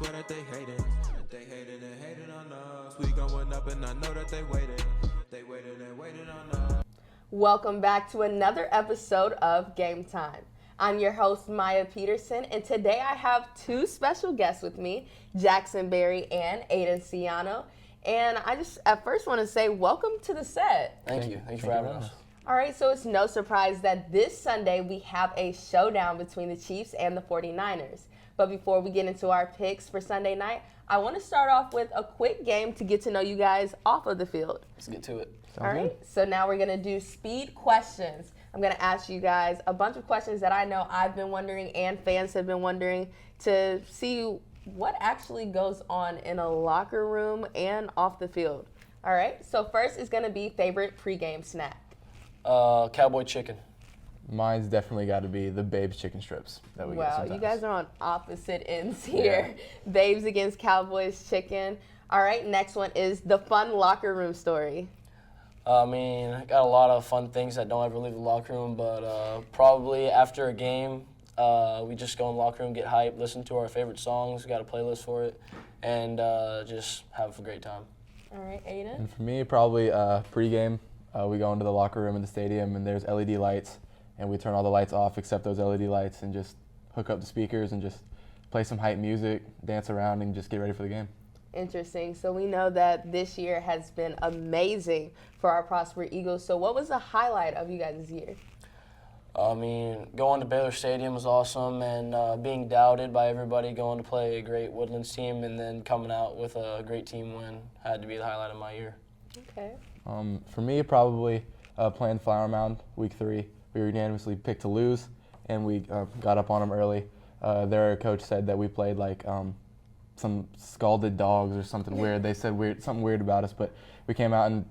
swear that they hating. They hated and hated on us. We going up and I know that they waited. They waited and waited on us. Welcome back to another episode of Game Time. I'm your host, Maya Peterson, and today I have two special guests with me, Jackson Berry and Aiden Ciano. And I just at first want to say welcome to the set. Thank you. Thanks for having us. All right, so it's no surprise that this Sunday we have a showdown between the Chiefs and the 49ers. But before we get into our picks for Sunday night, I want to start off with a quick game to get to know you guys off of the field. Let's get to it. All right, so now we're going to do speed questions. I'm going to ask you guys a bunch of questions that I know I've been wondering and fans have been wondering to see what actually goes on in a locker room and off the field. All right, so first is going to be favorite pregame snack. Cowboy chicken. Mine's definitely got to be the Babes chicken strips that we get Wow, sometimes. you guys are on opposite ends here. Yeah. Babes against Cowboys chicken. All right, next one is the fun locker room story. I got a lot of fun things that don't ever leave the locker room, but probably after a game, we just go in the locker room, get hyped, listen to our favorite songs, we got a playlist for it, and just have a great time. All right, Aiden? And for me, probably pregame. We go into the locker room in the stadium, and there's LED lights, and we turn all the lights off except those LED lights and just hook up the speakers and just play some hype music, dance around, and just get ready for the game. Interesting. So we know that this year has been amazing for our Prosper Eagles. So what was the highlight of you guys' year? Going to Baylor Stadium was awesome, and being doubted by everybody, going to play a great Woodlands team, and then coming out with a great team win had to be the highlight of my year. Okay. For me, probably playing Flower Mound week 3. We were unanimously picked to lose, and we got up on them early. Their coach said that we played like some scalded dogs or something weird. They said something weird about us, but we came out and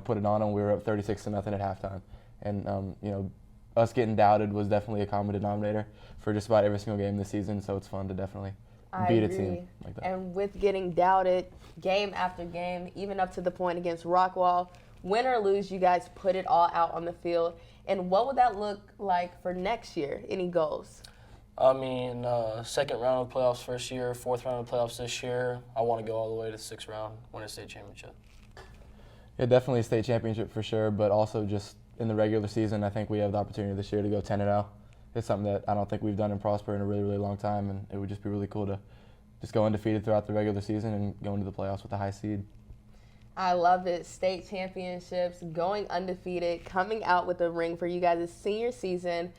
put it on them. We were up 36-0 at halftime, and us getting doubted was definitely a common denominator for just about every single game this season. So it's fun to definitely beat a team like that. And with getting doubted game after game, even up to the point against Rockwall, win or lose, you guys put it all out on the field. And what would that look like for next year? Any goals? Second round of playoffs first year, fourth round of playoffs this year. I want to go all the way to the sixth round, win a state championship. Yeah, definitely a state championship for sure, but also just in the regular season, I think we have the opportunity this year to go 10-0. It's something that I don't think we've done in Prosper in a really, really long time, and it would just be really cool to just go undefeated throughout the regular season and go into the playoffs with a high seed. I love it. State championships, going undefeated, coming out with a ring for you guys' senior season.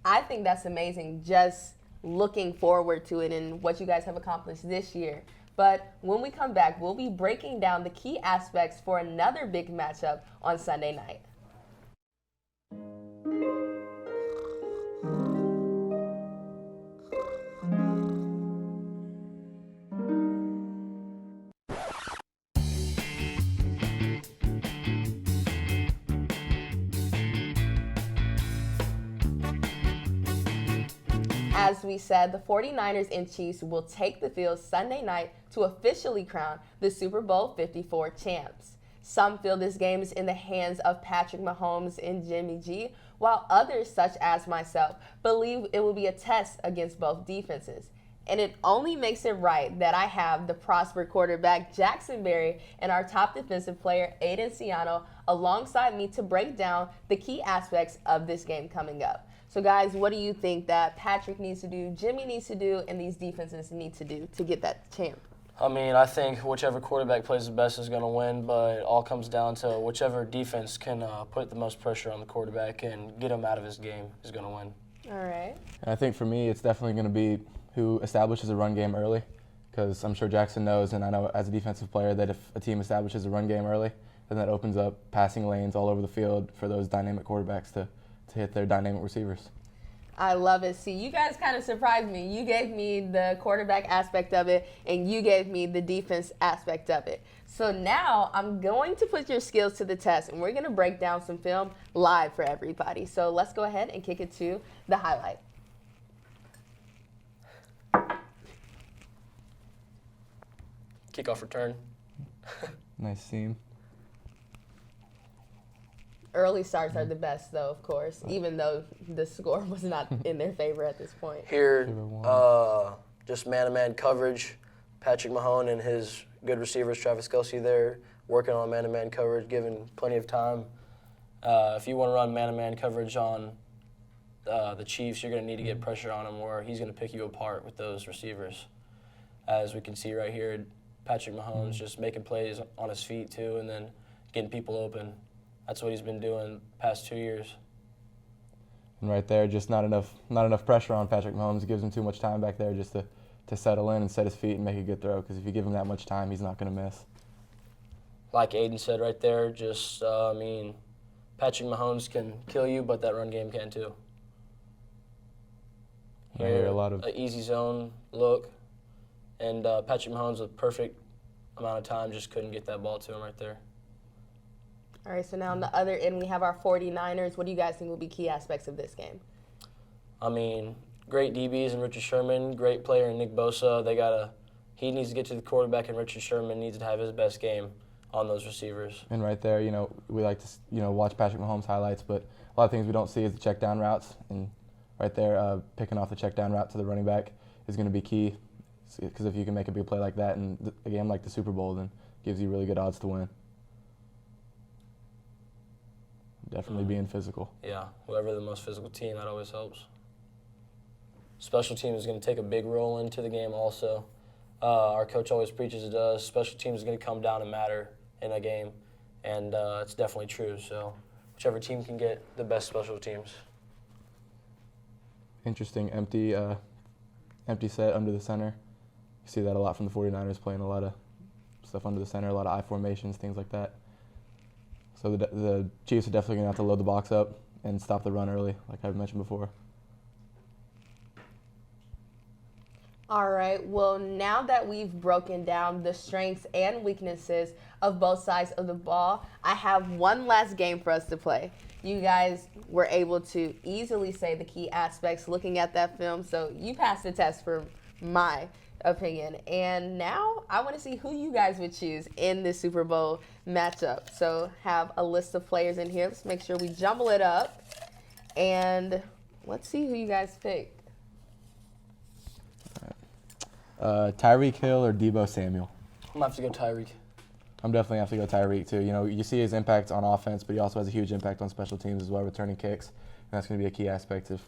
I think that's amazing, just looking forward to it and what you guys have accomplished this year. But when we come back, we'll be breaking down the key aspects for another big matchup on Sunday night. As we said, the 49ers and Chiefs will take the field Sunday night to officially crown the Super Bowl 54 champs. Some feel this game is in the hands of Patrick Mahomes and Jimmy G, while others, such as myself, believe it will be a test against both defenses. And it only makes it right that I have the Prosper quarterback Jackson Berry and our top defensive player Aiden Ciano alongside me to break down the key aspects of this game coming up. So guys, what do you think that Patrick needs to do, Jimmy needs to do, and these defenses need to do to get that champ? I think whichever quarterback plays the best is going to win, but it all comes down to whichever defense can put the most pressure on the quarterback and get him out of his game is going to win. All right. And I think for me, it's definitely going to be who establishes a run game early, because I'm sure Jackson knows, and I know as a defensive player, that if a team establishes a run game early, then that opens up passing lanes all over the field for those dynamic quarterbacks to hit their dynamic receivers. I love it. See, you guys kind of surprised me. You gave me the quarterback aspect of it, and you gave me the defense aspect of it. So now I'm going to put your skills to the test, and we're going to break down some film live for everybody. So let's go ahead and kick it to the highlight. Kickoff return. Nice seam. Early starts are the best, though, of course, even though the score was not in their favor at this point. Here, just man-to-man coverage, Patrick Mahone and his good receivers, Travis Kelce, there working on man-to-man coverage, given plenty of time. If you want to run man-to-man coverage on the Chiefs, you're going to need to get pressure on him, or he's going to pick you apart with those receivers. As we can see right here, Patrick Mahomes just making plays on his feet too, and then getting people open. That's what he's been doing the past 2 years. And right there, just not enough pressure on Patrick Mahomes. It gives him too much time back there just to settle in and set his feet and make a good throw, because if you give him that much time, he's not going to miss. Like Aiden said right there, just, Patrick Mahomes can kill you, but that run game can too. Here, a lot of an easy zone look, and Patrick Mahomes with perfect amount of time just couldn't get that ball to him right there. All right, so now on the other end, we have our 49ers. What do you guys think will be key aspects of this game? I mean, great DBs and Richard Sherman, great player in Nick Bosa. He needs to get to the quarterback, and Richard Sherman needs to have his best game on those receivers. And right there, we like to, watch Patrick Mahomes highlights, but a lot of things we don't see is the check down routes. And right there, picking off the check down route to the running back is going to be key, because if you can make a big play like that in a game like the Super Bowl, then it gives you really good odds to win. Definitely being physical. Yeah, whoever the most physical team, that always helps. Special teams is going to take a big role into the game also. Our coach always preaches it does. Special teams is going to come down and matter in a game, and it's definitely true. So whichever team can get the best special teams. Interesting empty set under the center. You see that a lot from the 49ers, playing a lot of stuff under the center, a lot of I formations, things like that. So the Chiefs are definitely going to have to load the box up and stop the run early, like I mentioned before. All right, well, now that we've broken down the strengths and weaknesses of both sides of the ball, I have one last game for us to play. You guys were able to easily say the key aspects looking at that film, so you passed the test for my opinion. And now I want to see who you guys would choose in this Super Bowl matchup. So have a list of players in here. Let's make sure we jumble it up. And let's see who you guys pick. Tyreek Hill or Deebo Samuel? I'm going to have to go Tyreek. I'm definitely have to go Tyreek too. You see his impact on offense, but he also has a huge impact on special teams as well, returning kicks. And that's going to be a key aspect if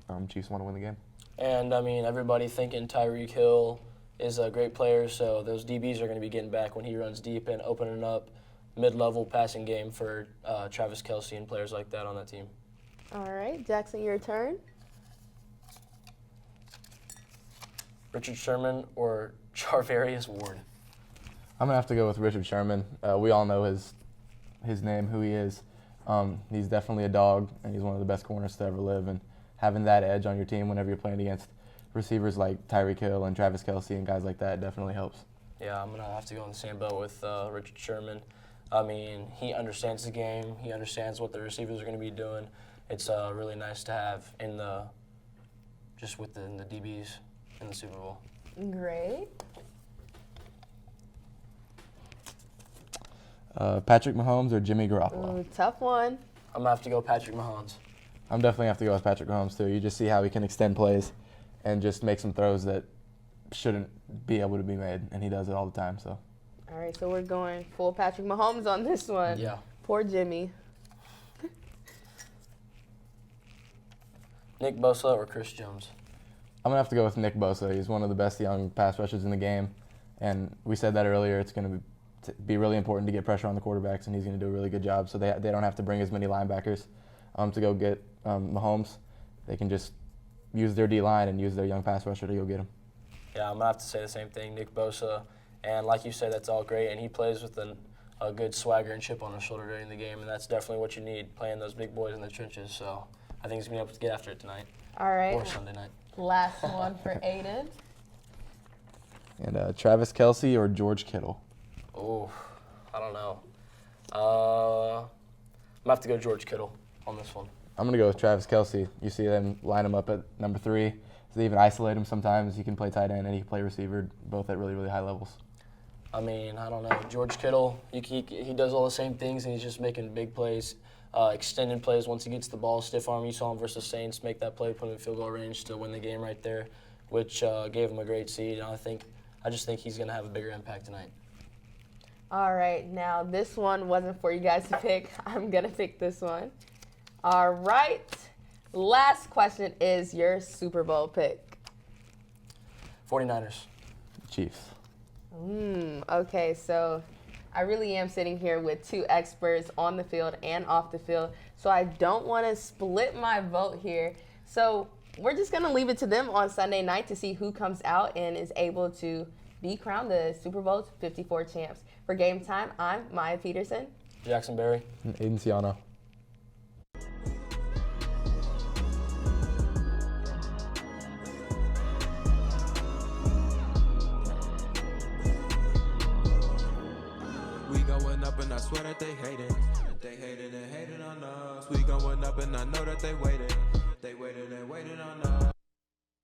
the Chiefs want to win the game. And, everybody thinking Tyreek Hill is a great player, so those DBs are going to be getting back when he runs deep and opening up mid-level passing game for Travis Kelce and players like that on that team. All right, Jackson, your turn. Richard Sherman or Charvarius Ward? I'm going to have to go with Richard Sherman. We all know his name, who he is. He's definitely a dog, and he's one of the best corners to ever live. And having that edge on your team whenever you're playing against receivers like Tyreek Hill and Travis Kelce and guys like that definitely helps. Yeah, I'm going to have to go in the same boat with Richard Sherman. He understands the game. He understands what the receivers are going to be doing. It's really nice to have in the DBs in the Super Bowl. Great. Patrick Mahomes or Jimmy Garoppolo? Ooh, tough one. I'm going to have to go Patrick Mahomes. I'm definitely have to go with Patrick Mahomes too. You just see how he can extend plays and just make some throws that shouldn't be able to be made, and he does it all the time. So. All right, so we're going full Patrick Mahomes on this one. Yeah. Poor Jimmy. Nick Bosa or Chris Jones? I'm going to have to go with Nick Bosa. He's one of the best young pass rushers in the game, and we said that earlier. It's going to be really important to get pressure on the quarterbacks, and he's going to do a really good job. So they don't have to bring as many linebackers to go get Mahomes. They can just use their D-line and use their young pass rusher to go get him. Yeah, I'm going to have to say the same thing, Nick Bosa. And like you said, that's all great, and he plays with a good swagger and chip on his shoulder during the game, and that's definitely what you need, playing those big boys in the trenches. So I think he's going to be able to get after it tonight. All right. Or Sunday night. Last one for Aiden. And Travis Kelce or George Kittle? Oh, I don't know. I'm going to have to go George Kittle on this one. I'm going to go with Travis Kelce. You see them line him up at number 3. So they even isolate him sometimes. He can play tight end and he can play receiver, both at really, really high levels. I don't know. George Kittle, he does all the same things, and he's just making big plays, extending plays once he gets the ball. Stiff arm, you saw him versus Saints make that play, put him in field goal range to win the game right there, which gave him a great seed. And I think I just think he's going to have a bigger impact tonight. All right, now this one wasn't for you guys to pick. I'm going to pick this one. All right, last question is your Super Bowl pick. 49ers. Chiefs. Okay, so I really am sitting here with two experts on the field and off the field, so I don't want to split my vote here. So we're just going to leave it to them on Sunday night to see who comes out and is able to be crowned the Super Bowl 54 champs. For Game Time, I'm Maya Peterson. Jackson Berry. And Aiden Ciano. We going up and I swear that they hate it. They hated and hated on us. We going up and I know that they waited.